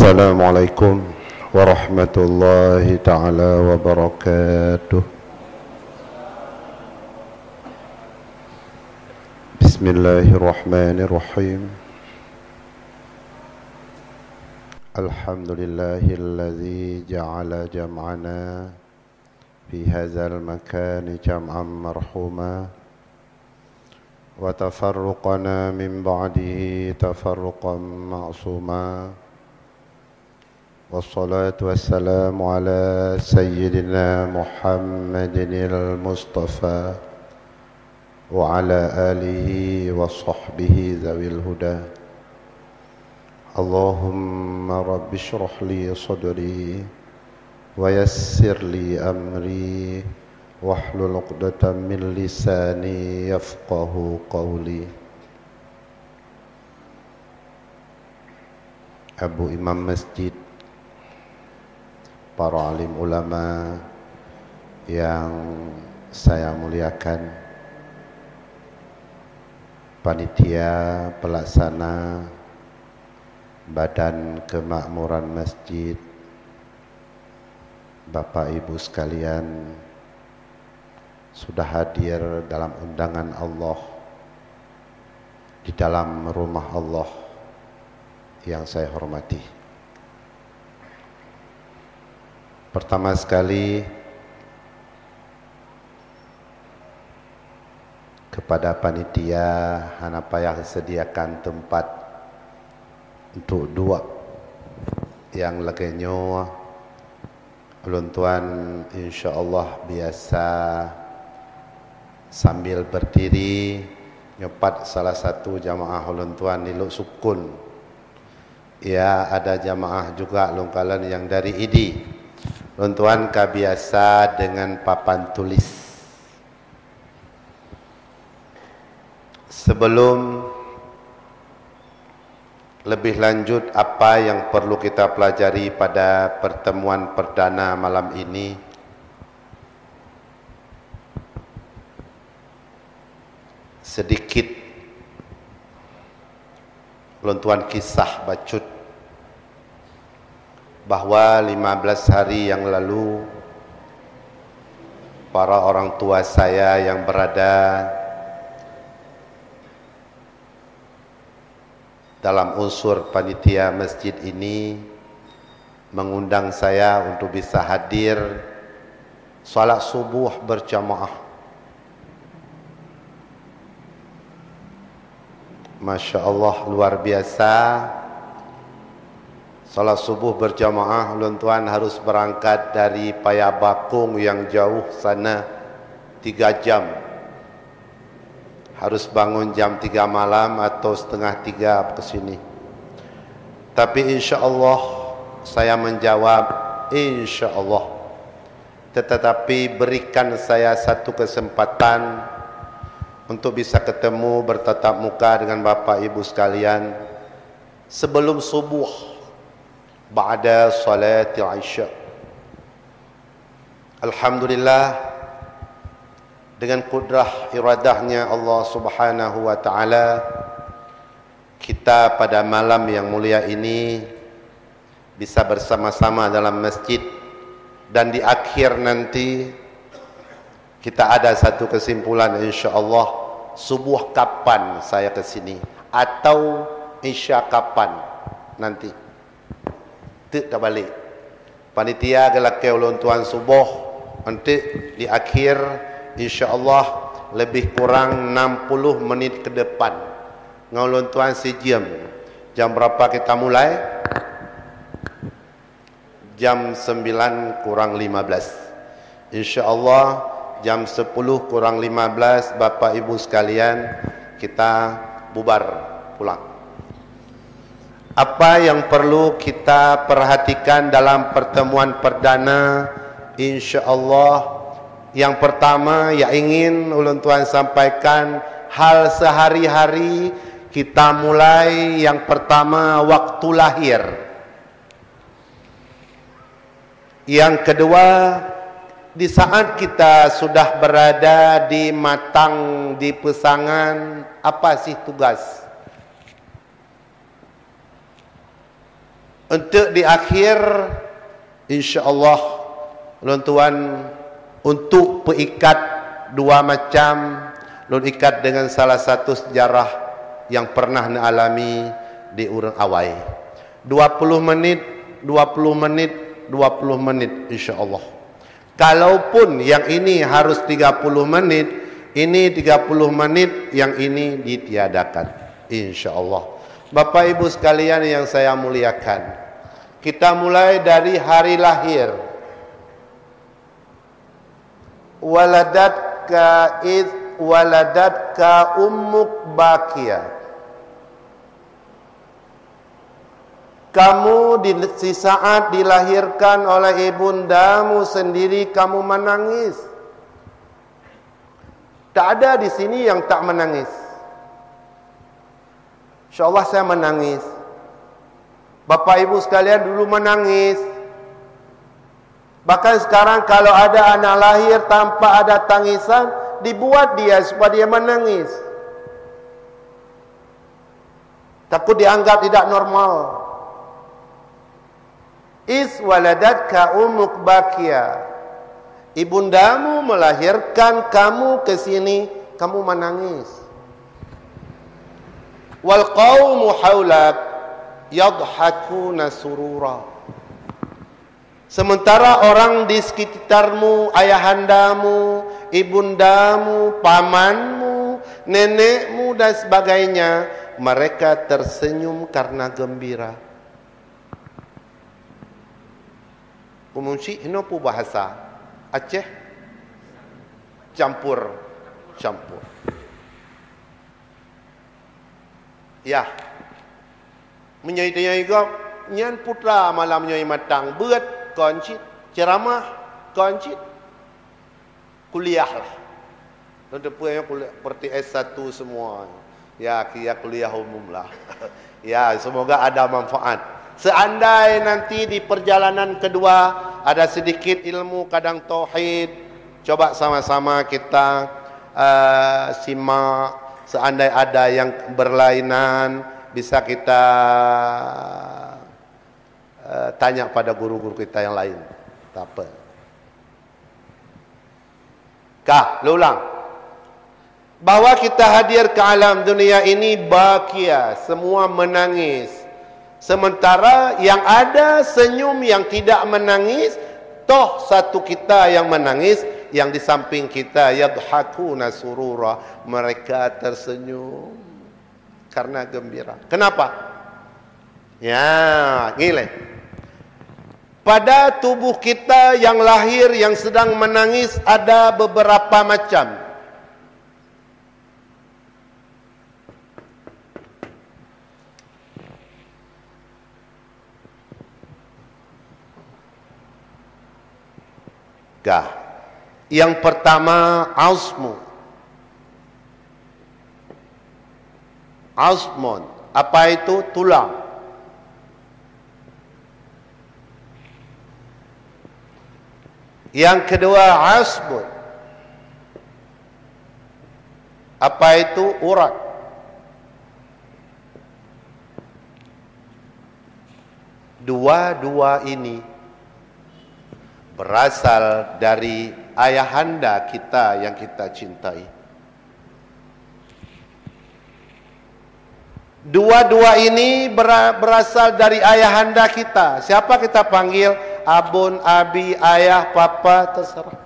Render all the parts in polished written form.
Assalamualaikum warahmatullahi ta'ala wabarakatuh. Bismillahirrahmanirrahim. Alhamdulillahilladzi ja'ala jam'ana fi hadzal makani jam'an marhuma wa tafarruqana min ba'dihi tafarruqan ma'suma. Wassalatu wassalamu ala sayyidina Muhammadinil Mustafa wa ala alihi wa sahbihi zawil huda. Allahumma rabbi shrah li sadri wa yassir li amri wahlul 'uqdatam min lisani yafqahu qawli. Abu Imam Masjid, para alim ulama yang saya muliakan, panitia pelaksana Badan Kemakmuran Masjid, Bapak Ibu sekalian, sudah hadir dalam undangan Allah di dalam rumah Allah yang saya hormati. Pertama sekali, kepada panitia hanapa yang sediakan tempat untuk dua yang lagenyo ulun tuan insyaallah biasa sambil berdiri nyopat salah satu jamaah ulun tuan di Luk Sukun. Ya, ada jamaah juga lungkalan yang dari ID. Ulun tuan kabiasa dengan papan tulis. Sebelum lebih lanjut apa yang perlu kita pelajari pada pertemuan perdana malam ini, sedikit ulun tuan kisah bacut bahwa 15 hari yang lalu para orang tua saya yang berada dalam unsur panitia masjid ini mengundang saya untuk bisa hadir salat subuh berjamaah. Masya Allah, luar biasa. Salat subuh berjamaah, ulun tuan harus berangkat dari Payabakung yang jauh sana 3 jam. Harus bangun jam 3 malam atau setengah 3 ke sini. Tapi insya Allah saya menjawab insya Allah. Tetapi berikan saya satu kesempatan untuk bisa ketemu bertatap muka dengan Bapak Ibu sekalian sebelum subuh, ba'da salati Isya. Alhamdulillah, dengan kudrah iradahnya Allah Subhanahu wa taala, kita pada malam yang mulia ini bisa bersama-sama dalam masjid, dan di akhir nanti kita ada satu kesimpulan insyaallah, subuh kapan saya ke sini atau isya kapan nanti. Tak balik. Panitia gelak ulun tuan subuh nanti di akhir insyaallah lebih kurang 60 menit ke depan. Ngulun tuan sejam. Jam berapa kita mulai? Jam 9 kurang 15. Insyaallah jam 10 kurang 15 Bapak Ibu sekalian kita bubar pulang. Apa yang perlu kita perhatikan dalam pertemuan perdana insyaallah, yang pertama yang ingin ulun tuan sampaikan hal sehari-hari kita mulai. Yang pertama, waktu lahir. Yang kedua, di saat kita sudah berada di matang, di pesangan, apa sih tugas? Untuk di akhir, insya-Allah, tuan-tuan, untuk perikat dua macam, lun ikat dengan salah satu sejarah yang pernah dialami di urang awai. 20 menit, 20 menit, 20 menit insya-Allah. Kalaupun yang ini harus 30 menit, ini 30 menit, yang ini ditiadakan insya-Allah. Bapak Ibu sekalian yang saya muliakan, kita mulai dari hari lahir. Waladatka ummuk bakia. Kamu di saat dilahirkan oleh ibundamu sendiri, kamu menangis. Tak ada di sini yang tak menangis. InsyaAllah saya menangis. Bapak Ibu sekalian dulu menangis. Bahkan sekarang kalau ada anak lahir tanpa ada tangisan, dibuat dia supaya dia menangis. Takut dianggap tidak normal. Waladatka ummuk bakia. Ibundamu melahirkan kamu ke sini, kamu menangis. Wal qaumu haulak yadhakuna surura. Sementara orang di sekitarmu, ayahandamu, ibundamu, pamanmu, nenekmu dan sebagainya, mereka tersenyum karena gembira. Umunci ini apa bahasa Aceh? Campur. Ya. Menyai-nyai kau nyan putra malam nyai matang buat koncit ceramah koncit kuliah lah. Tentu punya kuliah seperti S1 semua. Ya, kira kuliah umum lah. Ya, semoga ada manfaat. Seandai nanti di perjalanan kedua ada sedikit ilmu kadang tauhid, coba sama-sama kita simak. Seandai ada yang berlainan, bisa kita tanya pada guru-guru kita yang lain. Tak apa. Lu ulang. Bahwa kita hadir ke alam dunia ini bakia, semua menangis. Sementara yang ada senyum, yang tidak menangis, toh satu kita yang menangis, yang di samping kita yadhakuna surura, mereka tersenyum karena gembira. Kenapa? Ya, gile. Pada tubuh kita yang lahir, yang sedang menangis, ada beberapa macam. Yang pertama azmun. Apa itu? Tulang. Yang kedua asbun. Apa itu? Urat. Dua-dua ini berasal dari ayahanda kita yang kita cintai. Dua-dua ini berasal dari ayahanda kita. Siapa kita panggil? Abun, abi, ayah, papa, terserah.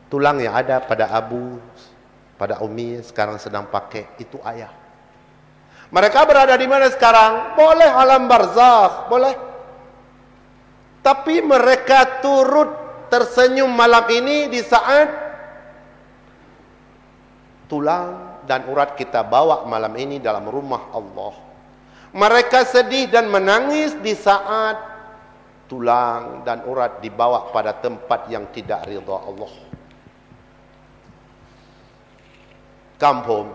Tulang yang ada pada abu, pada umi sekarang sedang pakai, itu ayah. Mereka berada di mana sekarang? Boleh alam barzakh, boleh. Tapi mereka turut tersenyum malam ini di saat tulang dan urat kita bawa malam ini dalam rumah Allah. Mereka sedih dan menangis di saat tulang dan urat dibawa pada tempat yang tidak ridha Allah. Come home.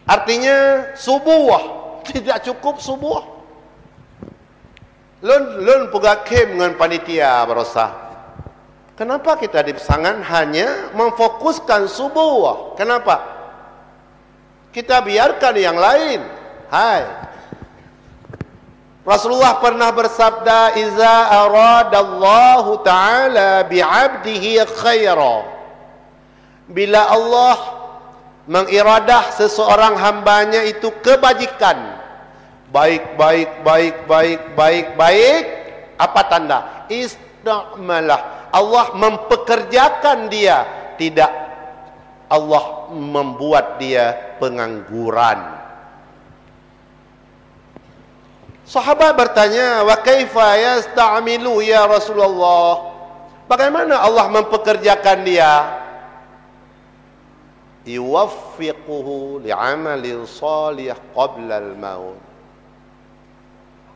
Artinya subuh, tidak cukup subuh. Lun pegak kem dengan panitia berusaha. Kenapa kita di pesangan hanya memfokuskan subuh? Kenapa? Kita biarkan yang lain. Hai. Rasulullah pernah bersabda, "Iza aradallahu ta'ala bi'abdihi khaira." Bila Allah mengiradah seseorang hambanya itu kebajikan, baik, apa tanda? Ista'malah. Allah mempekerjakan dia, tidak Allah membuat dia pengangguran. Sahabat bertanya, "Wa kaifa yasta'milu ya Rasulullah?" Bagaimana Allah mempekerjakan dia? Yuwaffiquhu li'amalin salih qabla al-maut.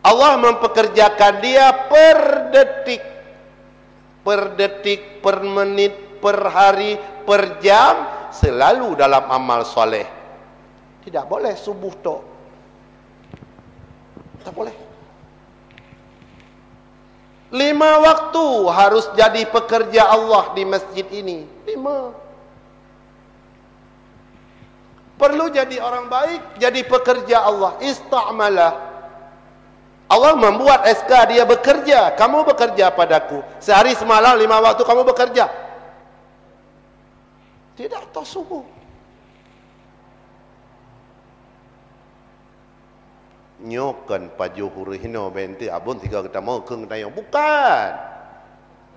Allah mempekerjakan dia per detik, per menit, per hari, per jam, selalu dalam amal soleh. Tidak boleh subuh tok. Tak boleh. 5 waktu harus jadi pekerja Allah di masjid ini. 5. Perlu jadi orang baik, jadi pekerja Allah. Ista'malah. Allah membuat SK dia bekerja. Kamu bekerja padaku. Sehari semalam 5 waktu kamu bekerja. Tidak tahu subuh. Nyokan pajuh hurihino benti abun tiga kita mau keng tayong. Bukan.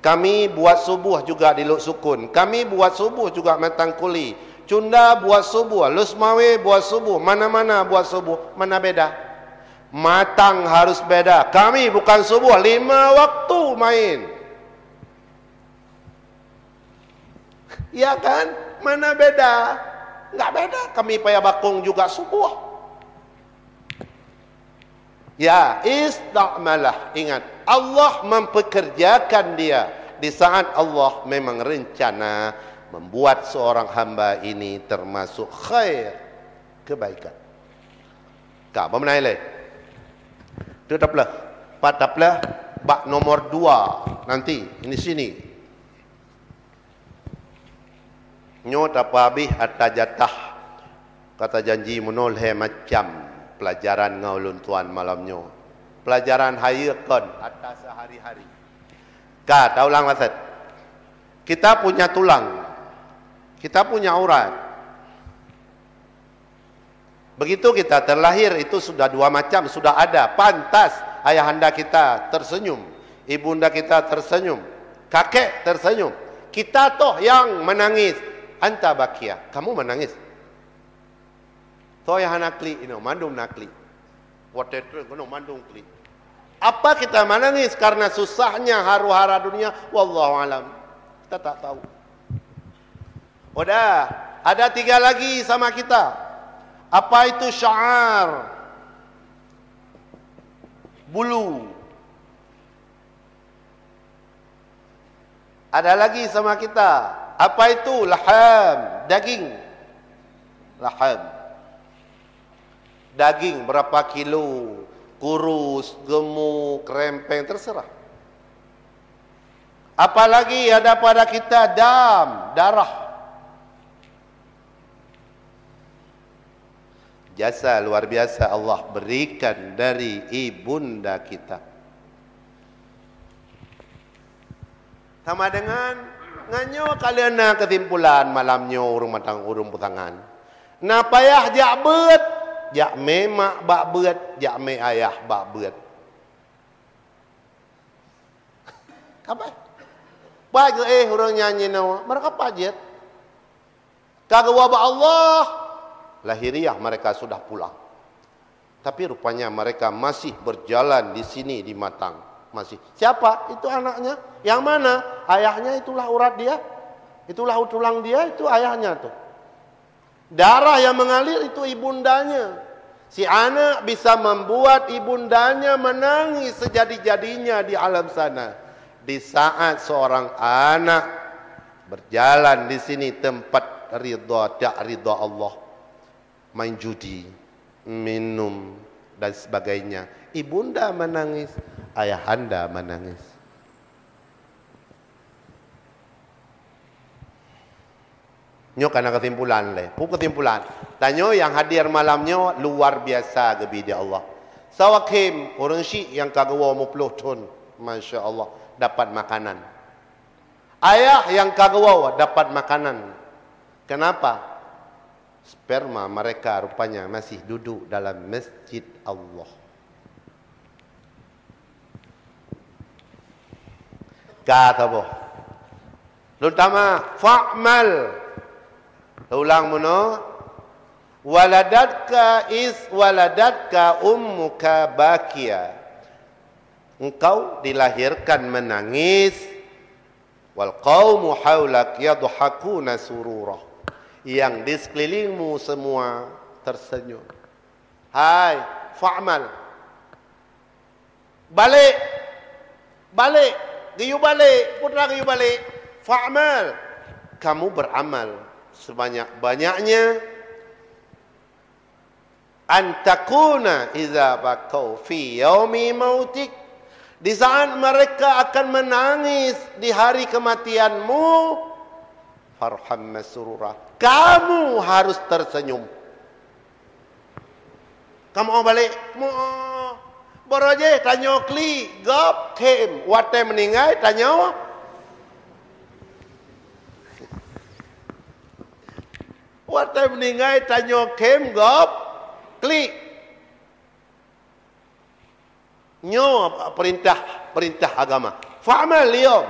Kami buat subuh juga di Luk Sukun. Kami buat subuh juga Matang Kuli. Cunda buat subuh. Lusmawe buat subuh. Mana-mana buat subuh. Mana beda? Matang harus beda. Kami bukan subuh. 5 waktu main. Ya kan? Mana beda? Enggak beda. Kami payah bakung juga subuh. Ya, ista'malah. Ingat, Allah mempekerjakan dia di saat Allah memang rencana membuat seorang hamba ini termasuk khair, kebaikan. Kak, apa menai le? Tetaplah, pataplah bak nomor 2 nanti ini sini. Nyot apa habis atta jatah. Kata janji menoleh macam pelajaran ngaulun tuan malamnya. Pelajaran hayakon atas sehari-hari. Kak, ulang maksud. Kita punya tulang. Kita punya urat. Begitu kita terlahir itu sudah 2 macam, sudah ada. Pantas ayahanda kita tersenyum, ibunda kita tersenyum, kakek tersenyum. Kita toh yang menangis. Anta bakia, kamu menangis. Toh yang nakli, mandum nakli. Watetre, mandum kli. Apa kita menangis karena susahnya haru-hara dunia? Wallahu alam. Kita tak tahu. Udah, ada 3 lagi sama kita. Apa itu sya'ar? Bulu. Ada lagi sama kita. Apa itu? Laham, daging. Laham. Daging berapa kilo, kurus, gemuk, rempeng, terserah. Apalagi ada pada kita darah. Jasa luar biasa Allah berikan dari ibunda kita. Sama dengan nganyo kalian kesimpulan malamnya urung matang urung putangan. Na payah jak beut. Jak me mak bak beut, jak me ayah bak beut. Apa? Bagi orang nyanyi nawa, mereka pajet. Kagak wabah Allah, lahiriah mereka sudah pulang. Tapi rupanya mereka masih berjalan di sini di Matang. Masih. Siapa? Itu anaknya. Yang mana? Ayahnya itulah urat dia. Itulah tulang dia, itu ayahnya tuh. Darah yang mengalir itu ibundanya. Si anak bisa membuat ibundanya menangis sejadi-jadinya di alam sana. Di saat seorang anak berjalan di sini tempat ridha, tak ridha Allah, main judi, minum dan sebagainya. Ibunda menangis, ayahanda menangis. Nyo kena kesimpulan le. Pu kesimpulan. Tanyo yang hadir malamnya luar biasa gebi dia Allah. Sawakim orang Syik yang kagawa 50 ton. Masya Allah dapat makanan. Ayah yang kagawa dapat makanan. Kenapa? Sperma mereka rupanya masih duduk dalam masjid Allah. Kata boh. Terutama fa'mal. Ulang mana? Waladatka ummuka bakia. Engkau dilahirkan menangis. Wal qaumu haulak yadhakuna sururah. Yang di sekelilingmu semua tersenyum. Hai, fa'mal. Balik. Balik. Giyu balik. Putra giyu balik. Fa'mal. Kamu beramal sebanyak-banyaknya. Antakuna iza bakau fi yaumi mautik. Di saat mereka akan menangis di hari kematianmu, farham masururah. Kamu harus tersenyum. Kamu mau balik? Mau. Baru aja tanya kli, gap, kem. Wate meninggal, tanya. Wate meninggal, tanya kem, gap, kli. Nyo perintah agama. Fa'amal liyom.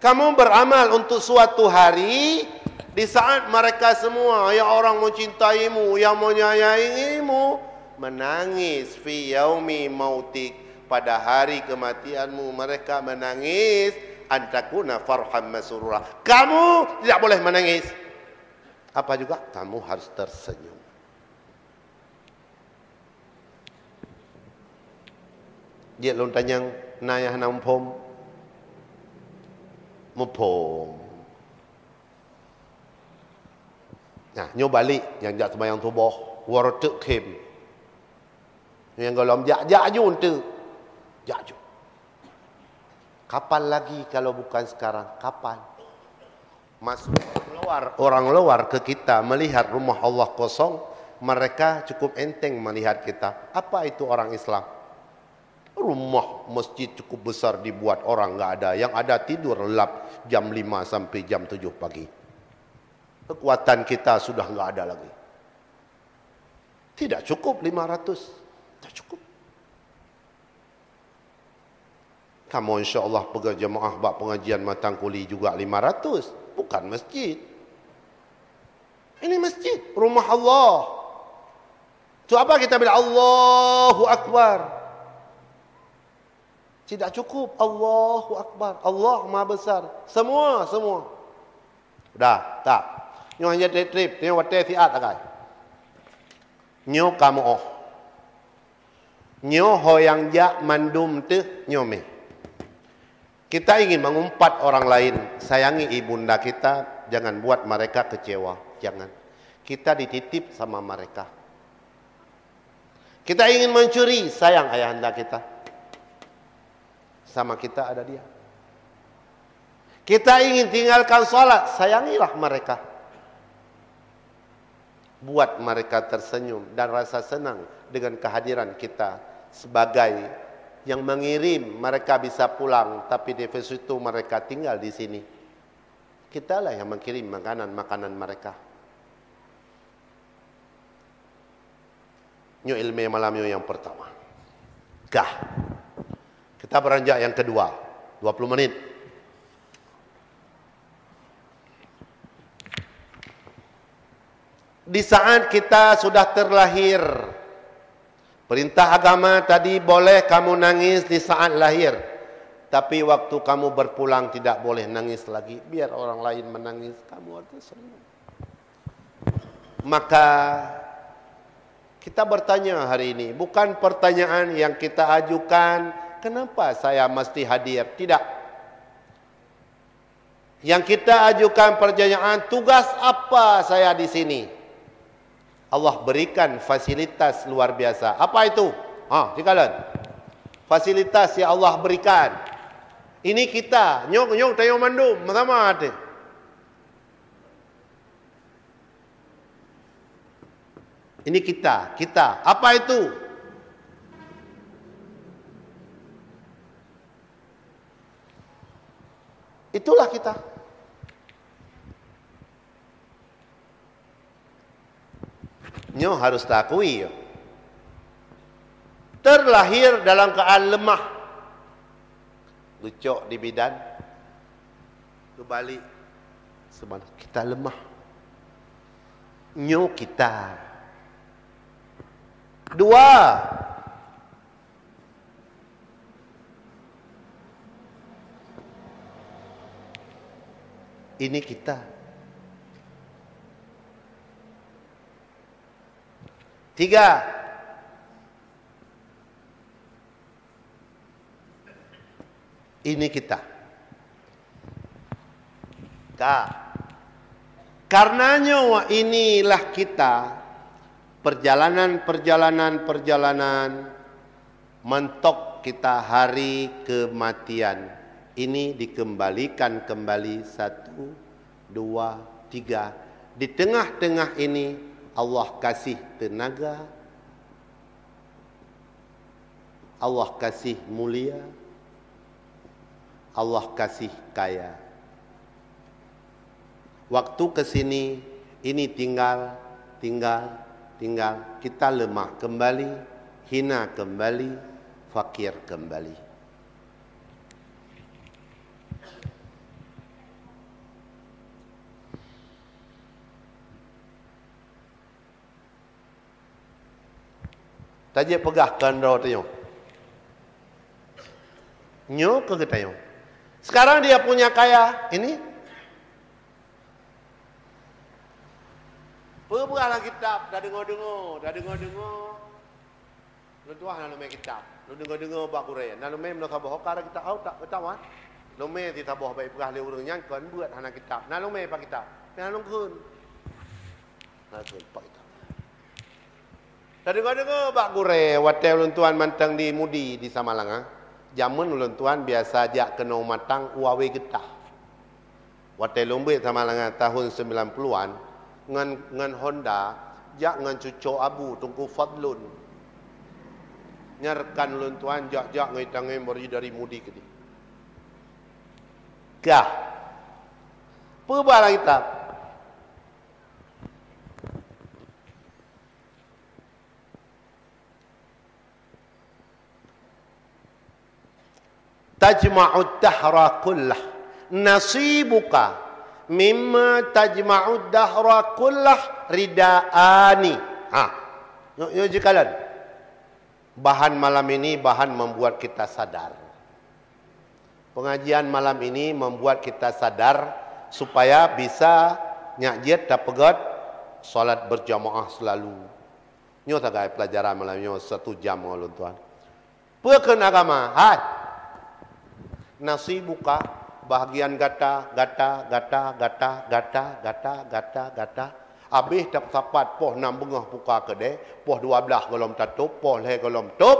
Kamu beramal untuk suatu hari di saat mereka semua yang orang mencintaimu, yang menyayangimu menangis fi yaumi mautik, pada hari kematianmu mereka menangis. Antakuna farham masururah. Kamu tidak boleh menangis. Apa juga? Kamu harus tersenyum. Dia lontanyang nayah nampom mupom. Nah, nyo balik yang jak sembahyang tubuh, waratuk kem. Yang golom jak jun tu. Jak. Kapan lagi kalau bukan sekarang? Kapan? Masuk orang luar ke kita melihat rumah Allah kosong, mereka cukup enteng melihat kita. Apa itu orang Islam? Rumah masjid cukup besar dibuat, orang enggak ada. Yang ada tidur lelap jam 5 sampai jam 7 pagi. Kekuatan kita sudah enggak ada lagi. Tidak cukup 500. Tak cukup. Kamu insya-Allah pergi jemaah bab pengajian matang kuli juga 500, bukan masjid. Ini masjid, rumah Allah. Tu apa kita bilang Allahu Akbar? Tidak cukup Allahu Akbar. Allah Maha Besar. Semua. Dah, tak. Nyo hanya trip, nyo wate siat akai. Nyo kamu oh. Nyo hoyang jak mandum tu nyo me. Kita ingin mengumpat orang lain, sayangi ibunda kita, jangan buat mereka kecewa, jangan. Kita dititip sama mereka. Kita ingin mencuri, sayang ayahanda kita. Sama kita ada dia. Kita ingin tinggalkan salat, sayangilah mereka. Buat mereka tersenyum dan rasa senang dengan kehadiran kita sebagai yang mengirim. Mereka bisa pulang, tapi di situ mereka tinggal di sini. Kitalah yang mengirim makanan mereka. Nyo ilmu malam yang pertama. Kita beranjak yang kedua, 20 menit. Di saat kita sudah terlahir, perintah agama tadi boleh kamu nangis di saat lahir. Tapi waktu kamu berpulang tidak boleh nangis lagi. Biar orang lain menangis, kamu harus senyum. Maka kita bertanya hari ini, bukan pertanyaan yang kita ajukan, kenapa saya mesti hadir? Tidak. Yang kita ajukan pertanyaan, tugas apa saya di sini? Allah berikan fasilitas luar biasa. Apa itu? Cikalan. Fasilitas yang Allah berikan. Ini kita, nyok tayo mandum, sama ada. Ini kita. Apa itu? Itulah kita. Nyo harus takui. Terlahir dalam keadaan lemah. Lucok di bidan. Kembali. Sebenarnya kita lemah. Nyo kita. Dua. Ini kita. Tiga. Ini kita. Karenanya inilah kita. Perjalanan mentok kita hari kematian. Ini dikembalikan kembali 1, 2, 3. Di tengah-tengah ini Allah kasih tenaga, Allah kasih mulia, Allah kasih kaya. Waktu ke sini ini tinggal. Kita lemah kembali, hina kembali, fakir kembali. Tajik pegahkan roh tu nyo ke kita nyo. Sekarang dia punya kaya ini. Pegahlah kitab, dah dengar. Lu tuah nak main kitab. Lu dengar bak Quran. Nak main nak khabar kara kita au tak tahu ah. Lu main ti tabah baik pegah le urang yang kan buat hana kitab. Nak lu main pak kitab. Nak lu kun. Nak pak kitab. Dah dengar bak Gure, watel ulun tuan mantang di Mudi di Samalang. Jamun ulun tuan biasa jak kena matang uawe getah. Watel lombe Samalang tahun 90-an ngan Honda jak ngan cucuk abu tungku Fadlun. Nyarkan ulun tuan jak ngai tangai beri dari Mudi ke di. Gah. Perbala kitab. Tajma'ud dahra kullah nasibuka mimma tajma'ud dahra kullah ridaani. Yo jikalan. Bahan malam ini bahan membuat kita sadar. Pengajian malam ini membuat kita sadar supaya bisa nyakjiat dapat solat berjamaah selalu. Nyo tagai pelajaran malam nyo 1 jam ulun tuan. Pekeun agama. Nasibuka bahagian gata. Habis tak sapat poh 6 bengah buka kedai, poh 12 golom tatup, poh leh golom tup.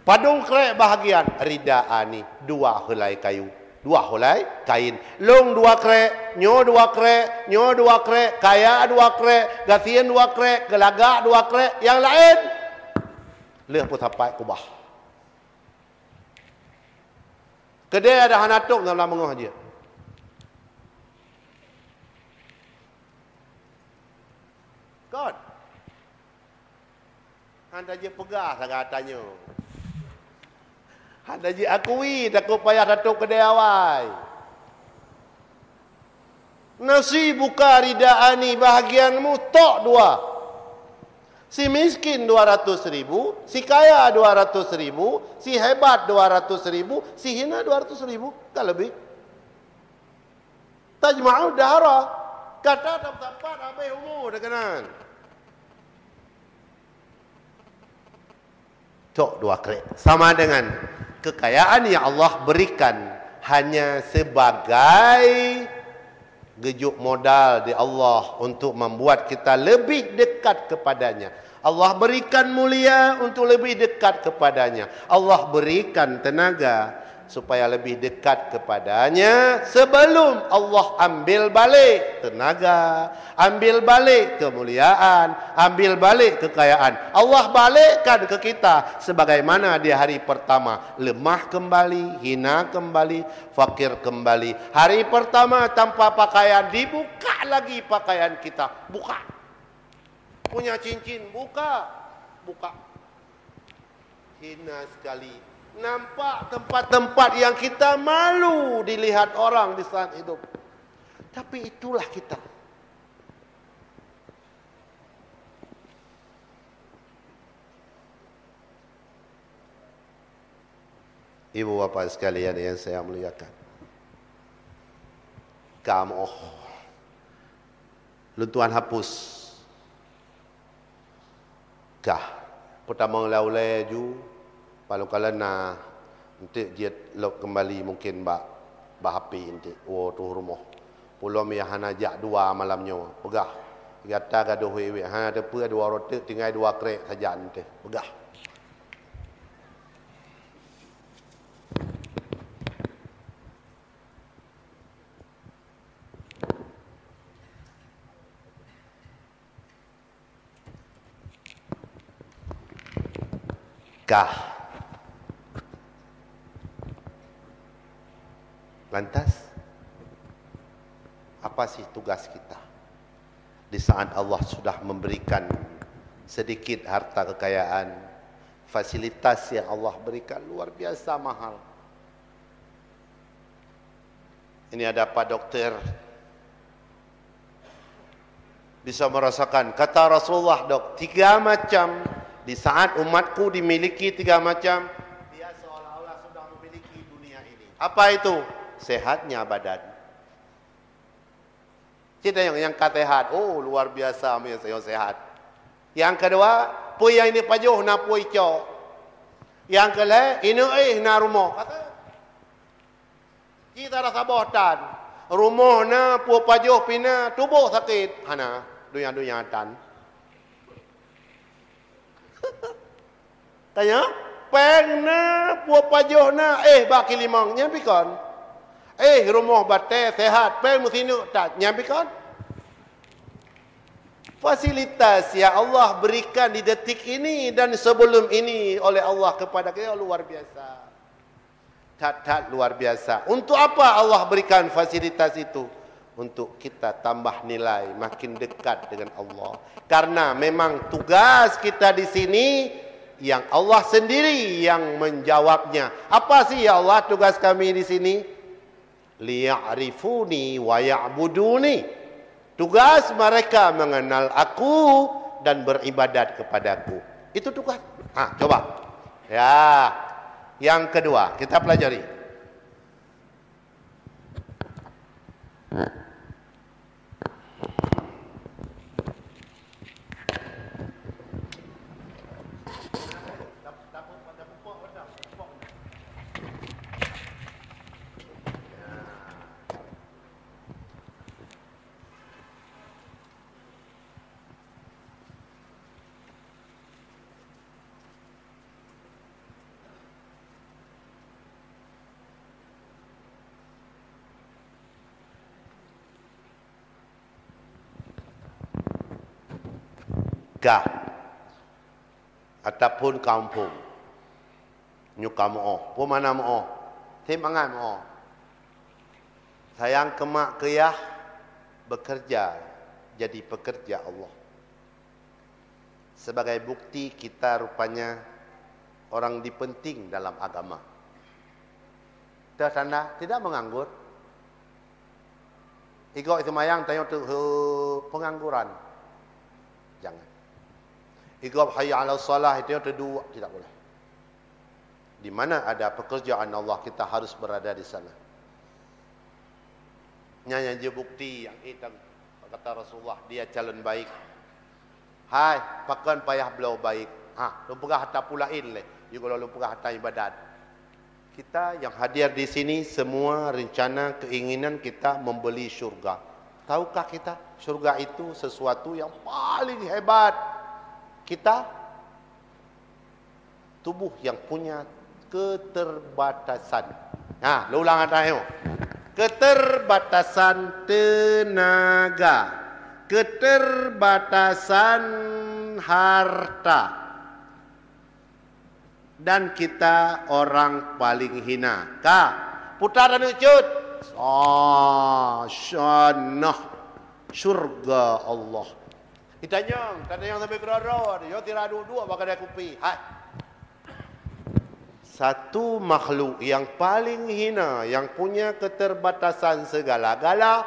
Padung krek bahagian ridaani 2 helai kayu, 2 helai kain. Long 2 krek, nyo 2 krek, nyo 2 krek, kaya 2 krek, gasien 2 krek, gelagak 2 krek, yang lain leh pun sapat kubah. Kedai ada hanatuk dalam mengah dia. God. Handa je pegah sangat katanya. Handa je akui takut payah datuk kedai awal. Nasi buka ridaani bahagianmu tok 2. Si miskin 200.000, si kaya 200.000, si hebat 200.000, si hina 200.000, tak lebih. Tajma'u dahra. Kata tempat habis umur dah kanan. Tok 2 krek. Sama dengan kekayaan yang Allah berikan hanya sebagai gejuk modal di Allah untuk membuat kita lebih dekat kepadanya. Allah berikan mulia untuk lebih dekat kepadanya. Allah berikan tenaga supaya lebih dekat kepadanya sebelum Allah ambil balik tenaga, ambil balik kemuliaan, ambil balik kekayaan. Allah balikkan ke kita sebagaimana di hari pertama, lemah kembali, hina kembali, fakir kembali. Hari pertama tanpa pakaian, dibuka lagi pakaian kita, buka. Punya cincin, buka. Hina sekali. Nampak tempat-tempat yang kita malu dilihat orang di saat hidup. Tapi itulah kita. Ibu bapa sekalian yang saya muliakan. Kamu luntuan hapus. Kah pertama laulai ju kalau kalana nanti dia lok kembali mungkin bahapi nanti tu rumah pulau mi hana jak dua malamnya pegah kata gaduh wewe hana ada pua dua roti tinggal dua krek saja nanti pegah kah. Lantas, apa sih tugas kita? Di saat Allah sudah memberikan sedikit harta kekayaan, fasilitas yang Allah berikan luar biasa mahal. Ini ada Pak Dokter, bisa merasakan, kata Rasulullah, dok, 3 macam. Di saat umatku dimiliki 3 macam, dia seolah-olah sudah memiliki dunia ini. Apa itu? Sehatnya badan. Kita yang kata sehat, oh luar biasa yang sehat. Yang kedua, pui yang ini pajuh na pui cok. Yang kedua, ini na rumah. Kata, kita rasa bohtan. Rumah na pui pajuh pina, tubuh sakit. Hana, dunia tan. Tanya, peng na pui pajuh na, baki limang, nyampikan. Rumah bate sehat, peng musinu tak nyampikan. Fasilitas yang Allah berikan di detik ini dan sebelum ini oleh Allah kepada kita luar biasa. Tak luar biasa. Untuk apa Allah berikan fasilitas itu? Untuk kita tambah nilai, makin dekat dengan Allah. Karena memang tugas kita di sini yang Allah sendiri yang menjawabnya. Apa sih ya Allah tugas kami di sini? Liya'rifuni wa ya'buduni. Tugas mereka mengenal aku dan beribadat kepadaku. Itu tugas. Coba. Ya. Yang kedua, kita pelajari. Gah ataupun kampung nyuka mo pun mana mo tim angan mo sayang kemak keyah bekerja jadi pekerja Allah sebagai bukti kita rupanya orang dipenting dalam agama. Tanda tidak menganggur. Iko itu mayang tanya tu pengangguran. Jangan. Iko hayya 'ala shalah itu dua tidak boleh. Di mana ada pekerjaan Allah kita harus berada di sana. Nyanya je bukti yang hitam kata Rasulullah dia calon baik. Hai, pakan payah belau baik. Lumpugah hatta pulain le. Juga lumpugah hatta ibadat. Kita yang hadir di sini semua rencana keinginan kita membeli syurga. Tahukah kita syurga itu sesuatu yang paling hebat. Kita tubuh yang punya keterbatasan. Lu ulang atas tu. Keterbatasan tenaga, keterbatasan harta, dan kita orang paling hina. Putaran ucut. Syanah syurga Allah. Kita nyong, tak ada yang sampai berada. Yo tira dua bakal dia kupi. Satu makhluk yang paling hina, yang punya keterbatasan segala-gala,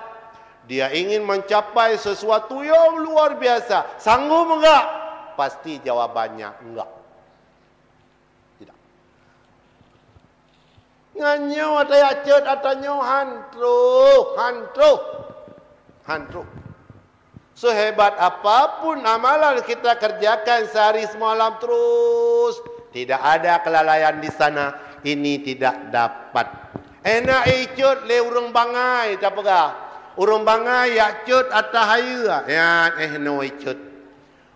dia ingin mencapai sesuatu yang luar biasa. Sanggup enggak? Pasti jawabannya enggak. Tidak. Nganyo ada yacut, atanya hantru. Sehebat apapun amalan kita kerjakan sehari semalam terus, tidak ada kelalaian di sana. Ini tidak dapat. Enak icut le urang bangai tak pegah. Urang bangai yacut atas haya. Ya no icut.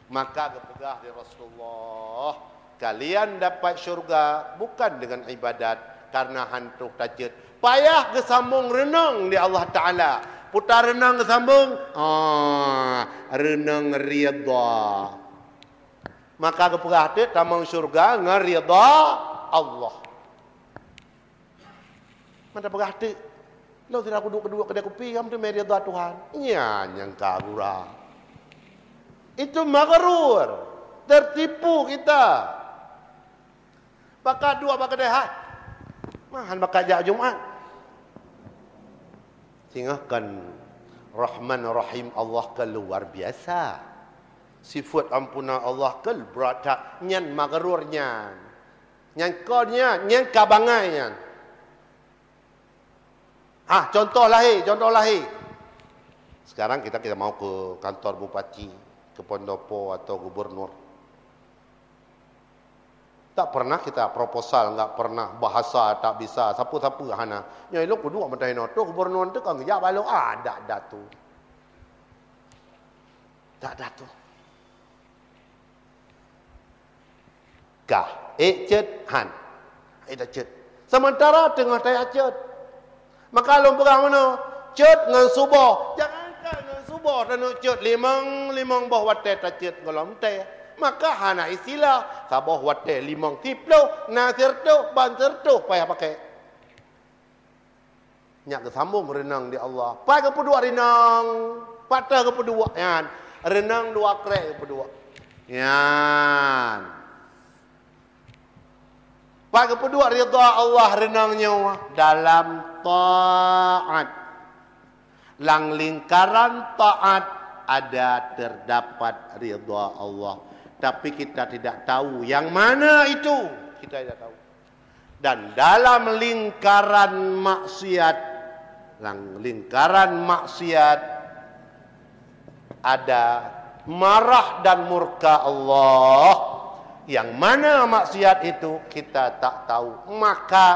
Maka kepegah di Rasulullah. Kalian dapat syurga bukan dengan ibadat, karena hantu tacut. Payah kesambung renang di Allah Ta'ala. Putar renang kesambung. Renang riyadha. Maka kepegah dia tamang syurga ngeridha Allah. Mana pegah dia? Lo tidak duduk kedua kedai kopi, kamu tu meridha Tuhan. Ya, nyangka gurau. Itu maghrur. Tertipu kita. Bakal dua bakal dehat. Mahan bakal jak Jumaat. Tinggalkan Rahman Rahim Allah keluar biasa. Sifat ampuna Allah kel berata nyan magrurnya, nyan kodnya, nyan kabangainya. Contoh lahir. Sekarang kita mau ke kantor bupati, ke Pondopo atau gubernur. Tak pernah kita proposal, enggak pernah bahasa tak bisa. Siapa-siapa hana. Nya elok kedua mentah tu gubernur tu kan ngejak balo ada tu. Tak ada tu. Cet han. Ida cet. Sementara tengah tayar cet. Maka long perang mana? Cet ngan subuh. Jangankan ngan subuh dan cet limang boh wate ta cet golom teh. Maka hana istilah saboh wate limang tiplo nasir tu banter tu payah pakai. Nyak kesambung renang di Allah. Pai ke pedua renang. Patah ke pedua yan. Renang dua krek ke pedua. Yan. Pada kedua ridha Allah renangnya dalam taat. Lang lingkaran taat ada terdapat ridha Allah. Tapi kita tidak tahu yang mana itu. Kita tidak tahu. Dan dalam lingkaran maksiat ada marah dan murka Allah. Yang mana maksiat itu kita tak tahu. Maka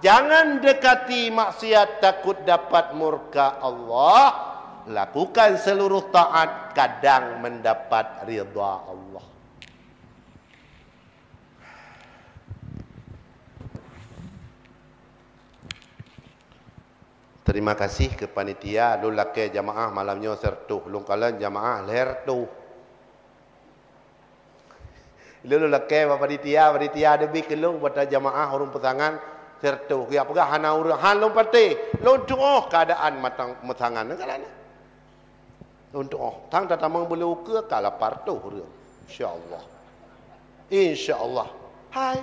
jangan dekati maksiat takut dapat murka Allah. Lakukan seluruh taat, kadang mendapat ridha Allah. Terima kasih ke panitia lulake jamaah malamnya sertuh. Lungkalan jamaah leher tuh. Lalu lelaki panitia lebih kelung pada jamaah orang pesangan sertu. Ya pegah hana urang han long pate. Long doa keadaan matang mesangan kalana. Long doa. Tang tatamang boleh ke kala partu urang. Insya-Allah. Hai.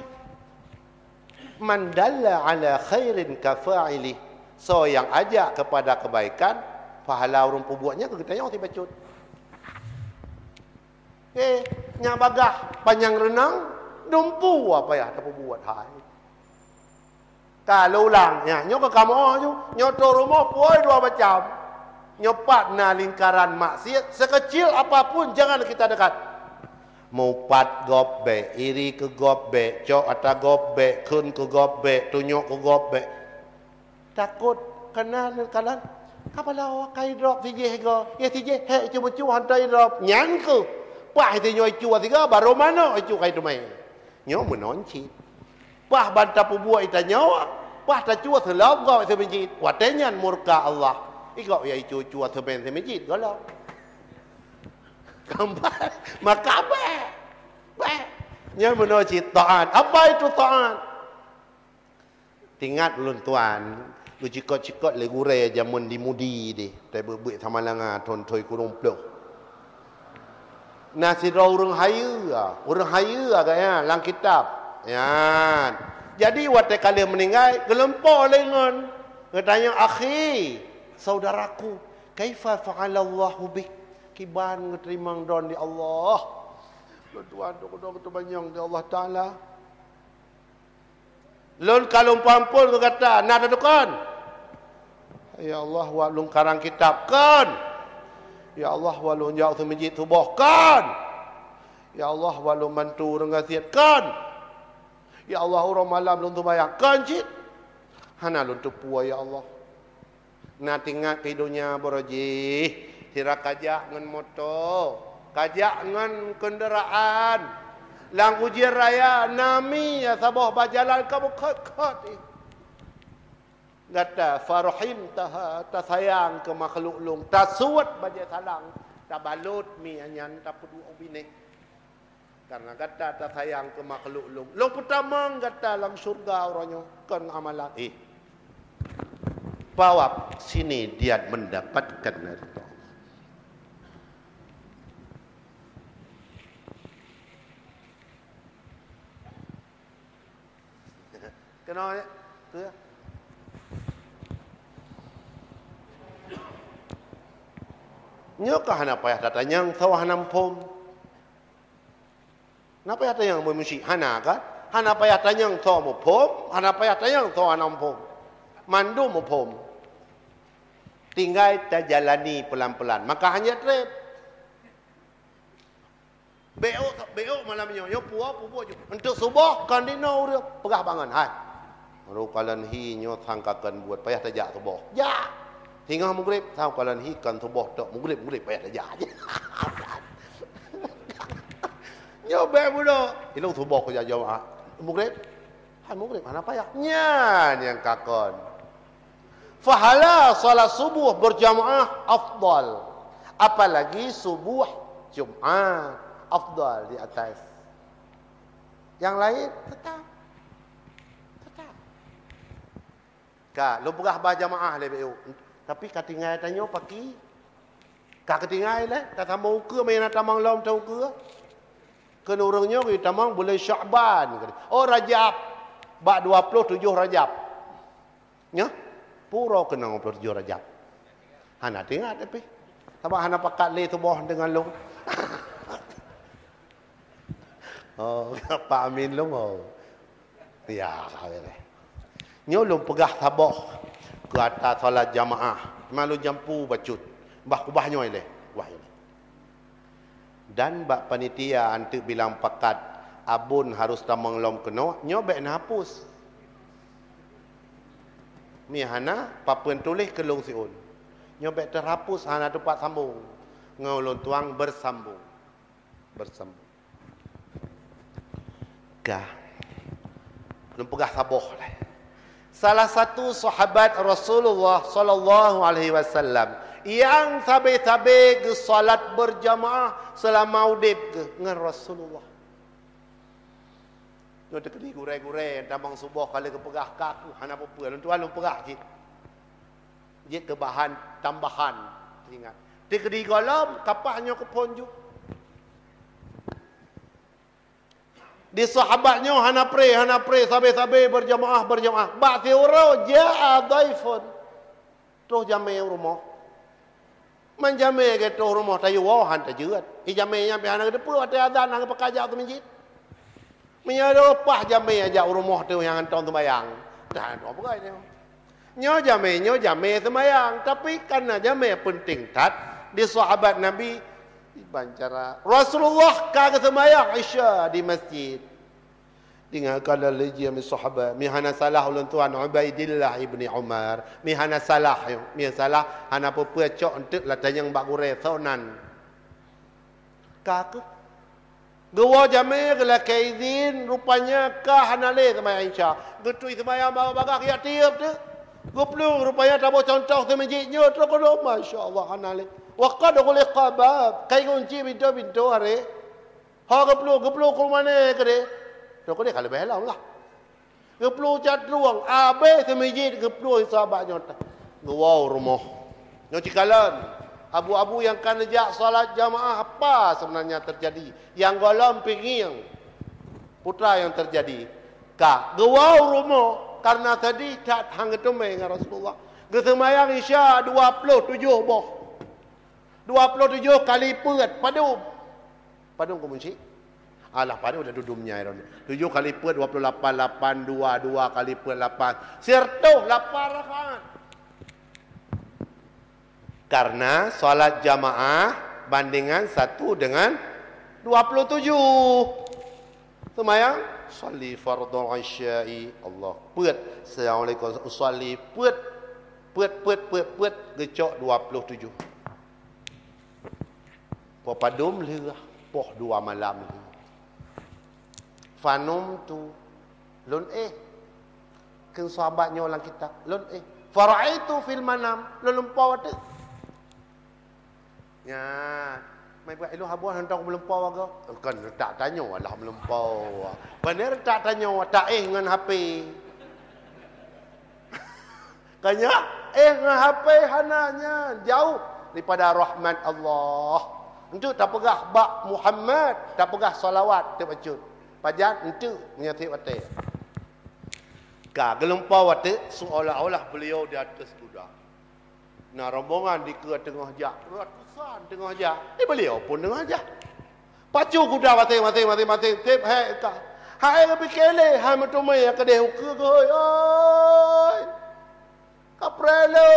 Man dalla ala khairin kafa'ili. So yang ajak kepada kebaikan, pahala orang pembuatnya ke kita yang tiba-tiba. Nya bagah panjang renang dumpu apa ya tak buat hai. Kalau ulang ya nyo ke kamu nyo to rumah puai dua macam. Nyopat na lingkaran maksiat sekecil apapun jangan kita dekat. Mau pat gobe, iri ke gobe, cok ata gobe, kun ke gobe, tunjuk ke gobe. Takut kena kalan. Apa lawa kai drop tije go. Ya tije he cuba hantai drop nyang ke. Pah itu nyoi cua tiga baru mana itu kai tu mai. Nyo menonci. Pah bantah pubuat itu nyawa. Pah ta chua thử lốp gọi thử masjid. Watanya murka Allah. Ikau ya chua thử ben thử masjid kalau. Kampai. Maka baik. Nya menurut taat. Apa itu taat? Tingat ulun tuan. Lu cikot-cikot le gure jamun di mudi di. Tai bebuik tamalanga ton toy kurung ploh. Nasi orang haya agaknya lang kitab. Ya. Jadi waktu kalian meninggal, gelempar lengan. Katanya, akhi, saudaraku, kaifa fa'alallahu bik? Kiban ngeterimang don di Allah. Tuan tu banyak di Allah Ta'ala. Lun kalau pampun kata, nak ada kan? Ya Allah, walung karang kitab kan? Ya Allah, walung jauh tu masjid tu kan? Ya Allah, walung mantu rengasiat kan? Ya Allah, orang malam lun tu bayang kan cik? Hana lun tu puai ya Allah. Nak tinggal kehidupannya boroji. Tira kajak ngan motor, kajak ngan kenderaan. Lang ujian raya nami ya sabah bajalan kamu kat. Gata farahim ta sayang ke makhluk long, ta suat baja salang, ta balut mi anyan ta pedu obine. Karena kata ta sayang ke makhluk long. Long pertama kata lang surga orangnya kan amalan. Bawap sini dia mendapatkan harta. Kenapa ya? Tu ya. Nyokah hana payah datang sawah nampom. Napa ya tanyang musik hana kan? Hana payah tanyang sawah mupom, hana payah tanyang sawah nampom. Mandu mupom. Tinggal terjalani pelan-pelan. Maka hanya trip. Beok malamnya. Yo puah je. Untuk subuh kan dino dia pegah bangun. Hai. Rukalan hi nyo thangkakan buat payah tajak subuh. Ya. Hingga maghrib tahu kalan hi kan subuh tok maghrib payah tajak je. Nyo be budak. Ilung subuh ko jamaah. Maghrib. Hai maghrib mana payah. Nyan yang kakon. Fahala salat subuh berjamaah afdal. Apalagi subuh Jumat afdal di atas. Yang lain tetap. Ka lu pegah berjamaah le beu. Tapi katingai tanyo pagi. Ka katingai le ta tamau ke main tamang lom tau ke. Kan orangnya we tamang bulan Syaban. Oh Rajab. Bak 27 Rajab. Ya? Pura kena 27 Rajab. Hana tengah tapi. Sabah hana pakat le tubuh dengan lu. Oh, Pak Amin lu mau. Ya, kawin. Nyo lu pegah sabah ke atas solat jamaah. Malu jampu bacut. Bah kubah nyo ile. Wah ile. Dan bak panitia antuk bilang pakat abun harus tamang lom kena, nyo bek hapus. Mi hana papen tulis ke long siun. Nyo bek terhapus hana tempat sambung. Ngolon tuang bersambung. Gah. Lu pegah sabah lah. Salah satu sahabat Rasulullah sallallahu alaihi wasallam yang tabe-tabe ke salat berjamaah selama udip ke dengan Rasulullah. Yo tekedi gure-gure tamang subuh kali ke pegah kaku hana apa lu tuan lu pegah je. Je ke bahan tambahan ingat. Tekedi golom kapahnya ke ponjuk. Di sahabatnya hana pre sabe-sabe berjamaah. Ba'ti uro ja'a dhaifun. Terus jame rumah. Man jame ke terus rumah tayu wahan tajuat. I jame nya pe hana ke depu ate azan hang pekajak tu masjid. Menyaro pah jame aja rumah tu yang anton sembayang. Dah apa gai dia. Nyo jame sembayang, tapi karena jame penting tat di sahabat Nabi Bancara Rasulullah kagak sembahyang Isya di masjid. Dengan kala lagi mi sahabat mi hana salah ulun tuan Ubaidillah ibni Umar. Mi hana salah hana pepecok entuk la tanyang bak gure sonan. Kagak Gua jamir la kaizin rupanya kah hanale sama Aisyah. Getui semaya bagak ya tiap tu. Gua pelung rupanya tak bawa contoh tu masjidnya tu kalau masya-Allah hanale. Wa qad qabab kai kunci pintu-pintu hari. Ha geplu ke mana ke dia? Tu dia kalau behelau lah. Geplu cat ruang abe tu masjid geplu sahabatnya. Gua rumah. Yang cikalan abu-abu yang kan lejak salat jamaah apa sebenarnya terjadi? Yang golong pingin putra yang terjadi. Ka gewau rumah karena tadi tak hang ketumai dengan Rasulullah. Gesemayang Isya 27 boh. 27 kali peut padum. Padum ke muncik? Alah padum dah dudumnya iron. 7 kali peut 28 8 2 kali peut 8. Sertuh 8 rakaat. Karena solat jamaah bandingan 1 dengan 27. Semayang salli fardhu isya'i Allah peut assalamualaikum usolli peut gecok 27. Po padum lirah poh 2 malam ni. Fanum tu lun kan sahabatnya orang kita lun faraitu fil manam lun lumpau tu. Ya, mai buat elu habuan hendak melempau ke? Kan tak tanya lah melempau. Benar tak tanya tak dengan HP. Kanya dengan HP hananya jauh daripada rahmat Allah. Untuk tak pegah bak Muhammad, tak pegah salawat tu baca. Pajan untuk menyatip hati. Ka gelempau wate seolah-olah beliau di atas kuda. Nah rombongan di ke tengah jak. Ratusan tengah jak. Beliau pun tengah jak. Pacu kuda mati. Tip hai ka. Hai ke pikele, hai metumai ke deh ke oi. Kaprelo.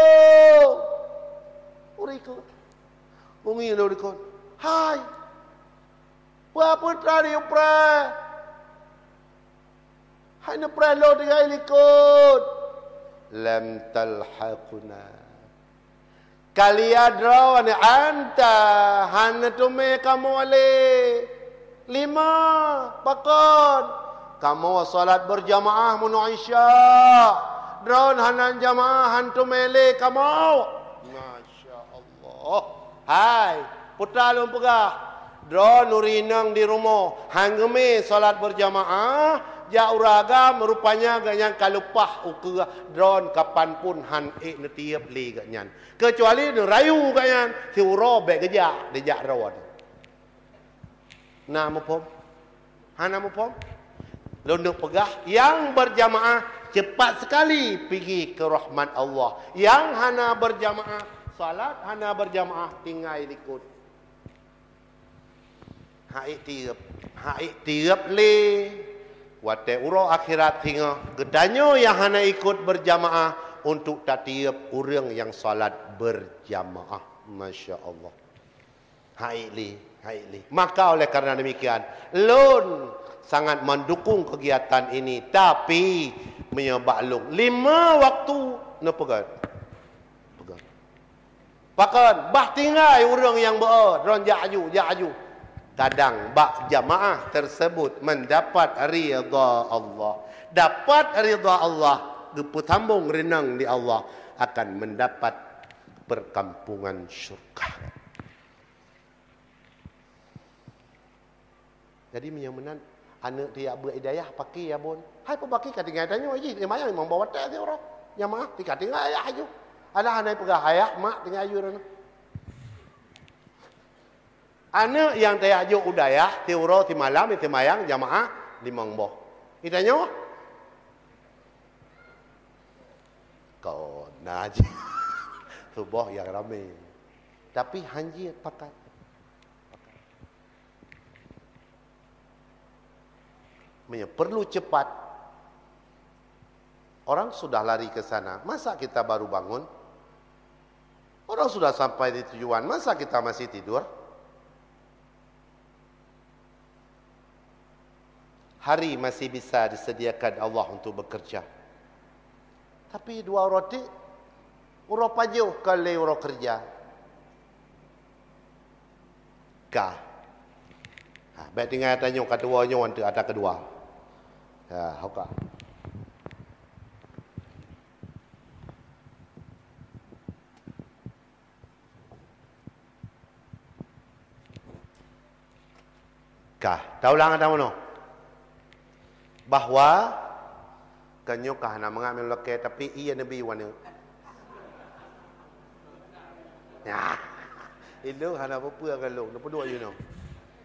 Uriko. Bungi lo dikon. Hai. Wa putra di upra. Hai ne prelo dengan ikut. Lam talhaquna. Kalian drawan anta hana tume kamu ale 5 pakon kamu salat berjamaah munu Aisyah drawan hana jamaah hantu mele kamu masya-Allah hai putra lu pegah drawan urinang di rumah hangeme salat berjamaah ja uraga merupanya ganyan kalupah ukeur drone kapanpun han netiap li ganyan kecuali ne rayu ganyan si uro bek gejak dejak rawon nah mupom hana mupom lunduk pegah yang berjamaah cepat sekali pergi ke rahmat Allah yang hana berjamaah salat hana berjamaah tinggal ikut haik tiap le wate uro akhirat hingga gedanyo yang hana ikut berjamaah untuk tak tiap orang yang salat berjamaah. Masya Allah. Haili. Maka oleh karena demikian, lun sangat mendukung kegiatan ini, tapi menyebaklung 5 waktu no pegat. Pakan bah tinggal orang yang ron jaju. Kadang bak jamaah tersebut mendapat ridha Allah. Dapat ridha Allah, geputambung renang di Allah akan mendapat perkampungan syurga. Jadi menyamanan anak dia beridayah pakai ya bon. Hai pebaki katingai tanya aji, mayang memang bawa tak dia orang. Jamaah tinggal ayah aju. Alah anai pegah ayah mak tinggal aju rana. Anak yang tayajuk udayah, tiuro, timalam, timayang, jamaah, 5 boh. Itanya? Kau naji. Subuh yang ramai. Tapi hanji pakai. Perlu cepat. Orang sudah lari ke sana. Masa kita baru bangun? Orang sudah sampai di tujuan. Masa kita masih tidur? Hari masih bisa disediakan Allah untuk bekerja. Tapi 2 roti, uro pajuh kali uro kerja. Kah? Baik tinggal tanya keduanya untuk ada kedua. Ya, hoka. Kah, tahu lang ada mana? Bahwa kanyo kah nak mengambil lelaki tapi ia Nabi wana. Ya. Ilung hana apa kan long, nak dua you know.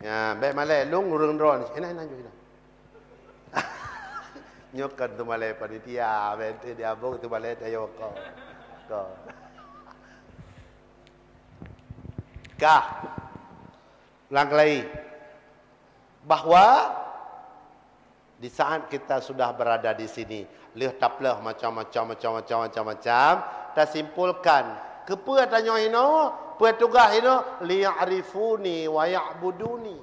Ya, baik malai long urang dron. Enak je kita. Nyokan tu malai panitia, bente dia abang tu malai ayo kau. Kau. Kah. Ulang lagi. Bahwa di saat kita sudah berada di sini, leh taplah macam-macam, kita simpulkan kepa tanya ino, petugas ino liya'rifuni wa ya'buduni.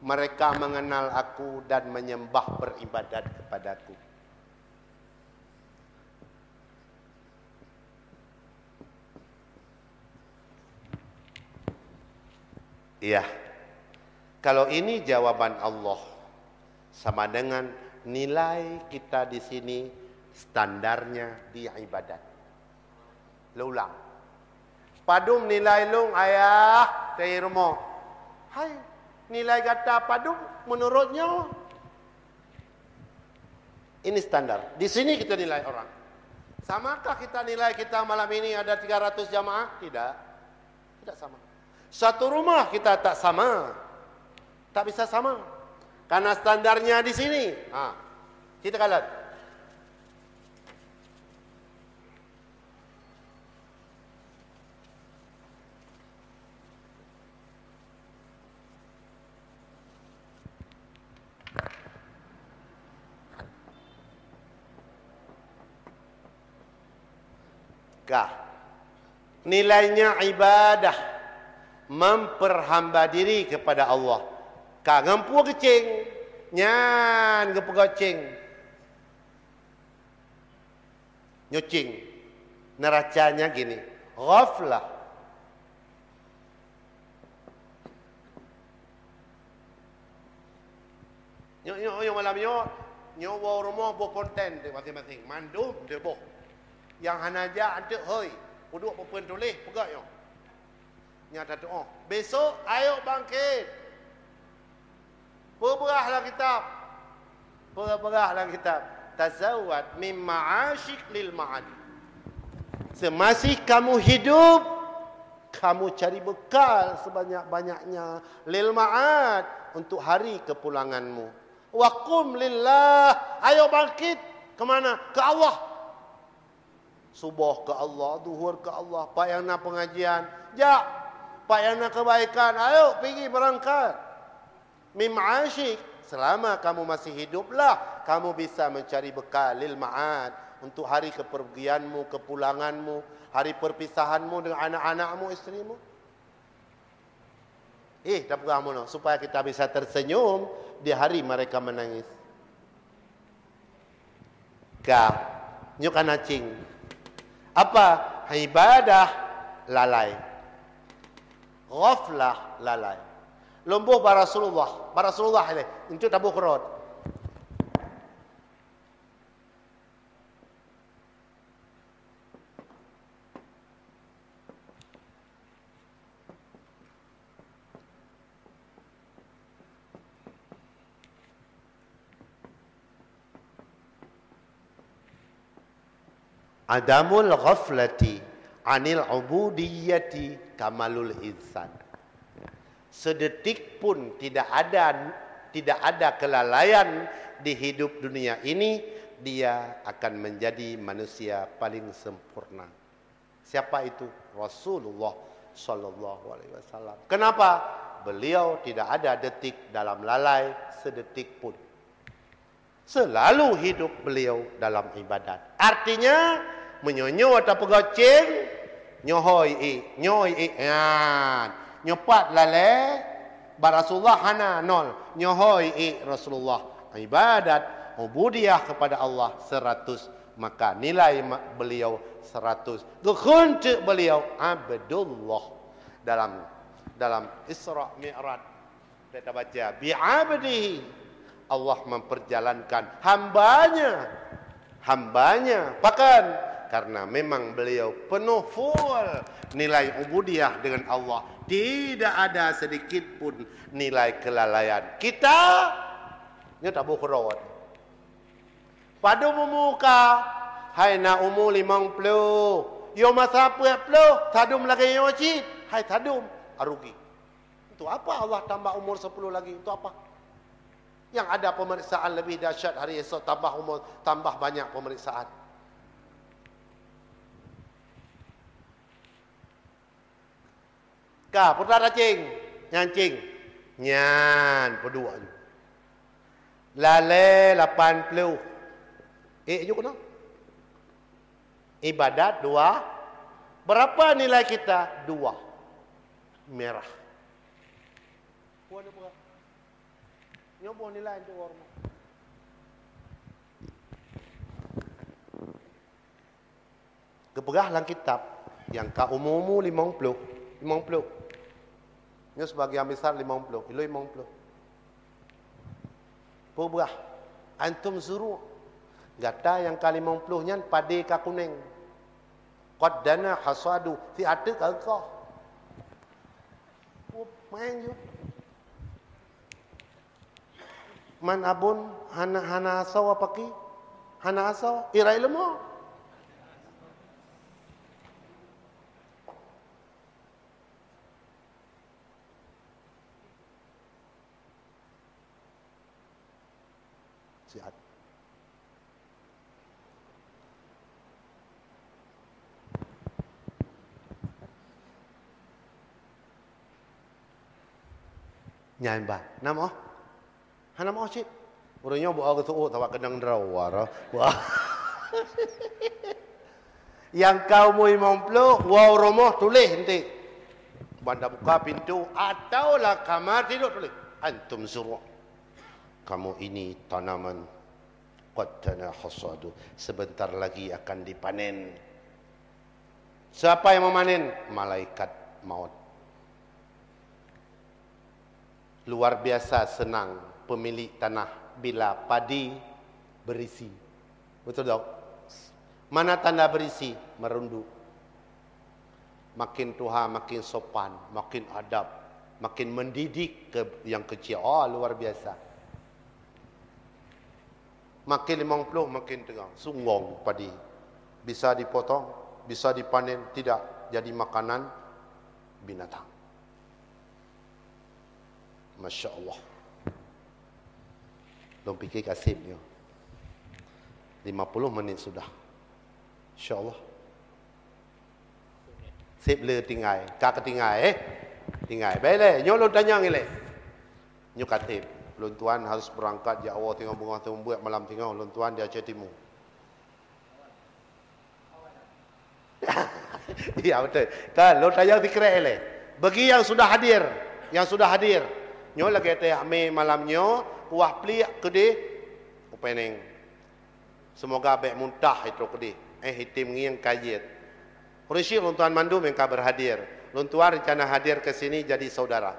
Mereka mengenal aku dan menyembah beribadat kepadaku. Iya. Kalau ini jawaban Allah, sama dengan nilai kita di sini standarnya di ibadat. Ulang. Padum nilai lung ayah dari rumah. Hai, nilai kata padum menurutnya ini standar. Di sini kita nilai orang. Samakah kita nilai kita malam ini ada 300 jamaah? Tidak. Tidak sama. Satu rumah kita tak sama. Tak bisa sama. Karena standarnya di sini. Kita kalah. Kah. Nilainya ibadah. Memperhamba diri kepada Allah. Kak ngampu kecing, nyan ngampu kecing, nyucing, neracanya gini, ghaflah. Nyo malam nyo bawa rumah bawa konten dia masing-masing, mandum dia boh, yang hanaja antuk hoi, uduk perempuan tulis pegak nyo, nyata doa, besok ayo bangkit. Perberahlah kitab. Perberahlah kitab. Tazawwad min ma'asyik lil ma'ad. Semasih kamu hidup, kamu cari bekal sebanyak-banyaknya lil ma'ad untuk hari kepulanganmu. Wa qum lillah. Ayo bangkit ke mana? Ke Allah. Subuh ke Allah, zuhur ke Allah, pak yang nak pengajian, jak. Pak yang nak kebaikan, ayo pergi berangkat. Mim'asyik, selama kamu masih hiduplah kamu bisa mencari bekal lil ma'ad untuk hari kepergianmu, kepulanganmu, hari perpisahanmu dengan anak-anakmu, istrimu. Tak perah supaya kita bisa tersenyum di hari mereka menangis. Kau nyukan acing. Apa? Ibadah lalai. Ghaflah lalai. Lomboh para Rasulullah ini untuk Tabuk Road. Adamul ghaflati anil ubudiyyati kamalul insan. Sedetik pun tidak ada kelalaian di hidup dunia ini, dia akan menjadi manusia paling sempurna. Siapa itu? Rasulullah sallallahu alaihi wasallam. Kenapa? Beliau tidak ada detik dalam lalai sedetik pun. Selalu hidup beliau dalam ibadat. Artinya menyonyo atau pegoceng, nyohoi nyopat lale Rasulullah hana nol, nyohoi Rasulullah ibadat ubudiyah kepada Allah 100, maka nilai beliau 100. Kekunci beliau Abdullah dalam Isra Mi'raj Kita baca bi'abdihi, Allah memperjalankan hambanya bahkan karena memang beliau penuh full nilai ubudiyah dengan Allah, tidak ada sedikit pun nilai kelalaian. Kita ni tak berkerot pada muka hai na umur 50 yo masa 40 tadum lagi yo wajib hai tadum arugi. Itu apa Allah tambah umur 10 lagi? Itu apa? Yang ada pemeriksaan lebih dahsyat hari esok, tambah umur, tambah banyak pemeriksaan. Kah, putar cing, nyancing, nyan, berdua je. Lale 80. Juga no? Ibadat 2. Berapa nilai kita? 2. Merah. Puan apa? Nyobo nilai itu orang. Kepegah lang kitab yang ka umumu 50. Ini sebagian besar 50. Ilo 50. Kepegah. Antum suruh. Gata yang ka 50-nya padi ka kuning. Qaddana hasadu. Si ada ka kau. Main je. Man abun hana asaw apaki hana asaw irai lemo sihat nyan ba nam hana mau cip urangnya buat ke tuh tawa kedang drawar wah yang kau mau 50 wow romoh tulis nanti banda buka pintu ataulah kamar tidur tulis antum suruh kamu ini tanaman qaddana hasadu sebentar lagi akan dipanen. Siapa yang memanen? Malaikat maut. Luar biasa senang pemilik tanah bila padi berisi. Betul tak? Mana tanda berisi? Merunduk. Makin tua, makin sopan, makin adab, makin mendidik ke yang kecil. Oh, luar biasa. Makin 50, makin tegang. Sunggong padi. Bisa dipotong, bisa dipanen, tidak jadi makanan binatang. Masya Allah. Belum fikir kasih ni. 50 menit sudah. InsyaAllah. Sip le tinggal. Kak tinggal tinggal. Baiklah. Nyo lu tanya ni le. Nyo katib. Lun tuan harus berangkat di awal tengah bunga buat malam tengah. Lun tuan di Aceh Timur. Iya betul. Kan lu tanya fikir le. Bagi yang sudah hadir. Yang sudah hadir. Nyo lagi teh ame malamnya puah pliak kede opening. Semoga baik muntah itu kede. Hitim ngiang kayit. Perisi luntuan mandu mereka berhadir. Luntuan rencana hadir ke sini jadi saudara.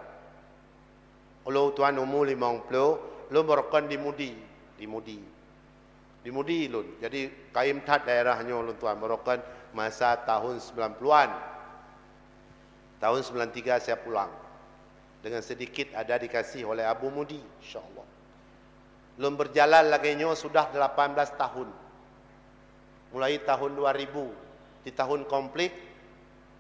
Ulu tuan umur 50, lu merupakan di Mudi lun. Jadi kaim tat daerahnya luntuan merupakan masa tahun 90-an. Tahun 93 saya pulang. Dengan sedikit ada dikasih oleh Abu Mudi, insyaAllah. Belum berjalan lagi sudah 18 tahun. Mulai tahun 2000. Di tahun konflik,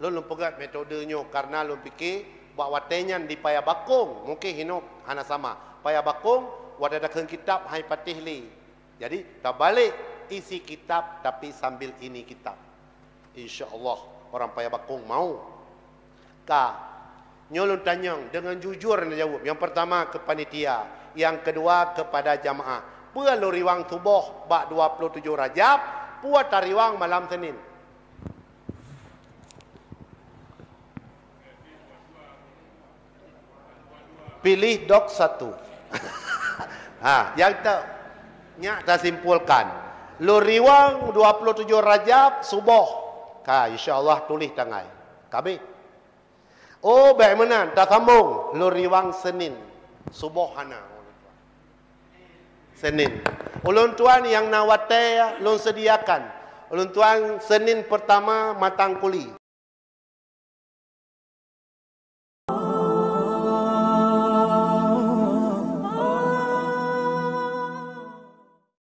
belum pegat metodenya karena belum fikir bahawa tenyan di payah bakung. Mungkin hinuk hana sama. Payah bakung, wadadakan kitab hai patih li. Jadi, tak balik isi kitab tapi sambil ini kitab. InsyaAllah orang payah bakung mau. Nyolong tanyang dengan jujur dia jawab. Yang pertama ke panitia, yang kedua kepada jamaah. Perlu riwang tubuh bak 27 Rajab, puat tariwang malam Senin. Pilih dok satu. Yang tak nyak tak simpulkan. Lu riwang 27 Rajab subuh. Insya-Allah tulis tangan. Kabeh. Oh, baik mana? Tak sambung. Lu riwang Senin. Subuhana. Senin. Ulun tuan yang nawate, ulun sediakan. Ulun tuan Senin pertama matang kuli.